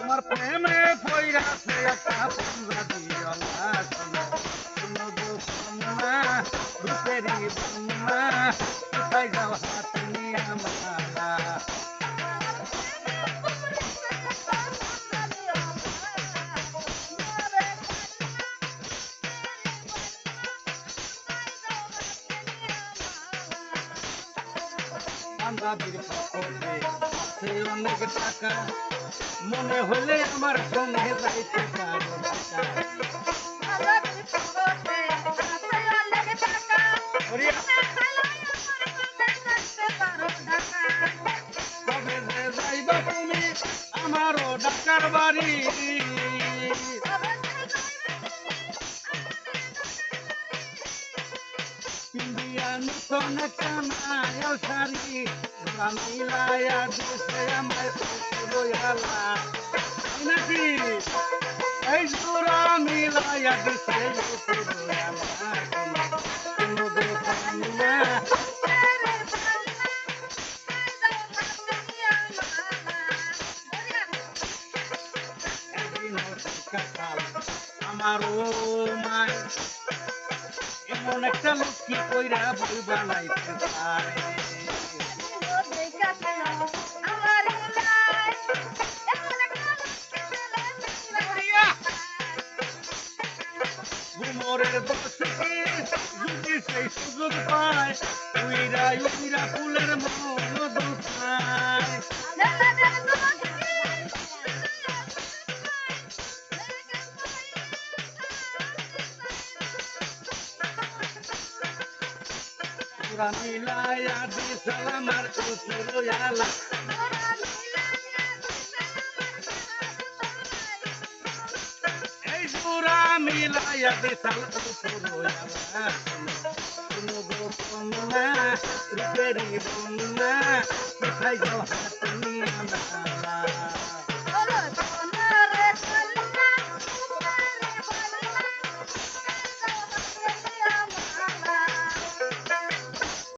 তোমার প্রেমে পইরাছে একটা পাঞ্জাবি ওলা শোনো গো কন্যা রূপেরই বন্যা কোথায় যাও হাত নিয়ে মালা পাঞ্জাবির পকেটে আছে অনেক টাকা মনে হলে আমার সঙ্গে যাইতে পারো তবে যে যাইবা তুমি আমারও ডাকার বাড়ি পিন্ডিয়া নতুন কানায় শাড়ি রামিলায়া দিছে আমায় রয়ালা নাকি এই সুরা মিলায়া দিছে রয়ালা কোনো দোকান না আমার ও মায় এমন একটা লক্ষ্মী কইরা বই বানাইতে পারে ঘুমরের বসে যদি সেই সুযোগ পায় উইরা উইরা ফুলের মন দুখায় মিলায়া দিছাল আমার রয়ালা এই সুরা মিলায়া দিছাল রয়ালা কোনো গো কন্যা রূপেরই বন্যা কোথায় যাও হাত নিয়ে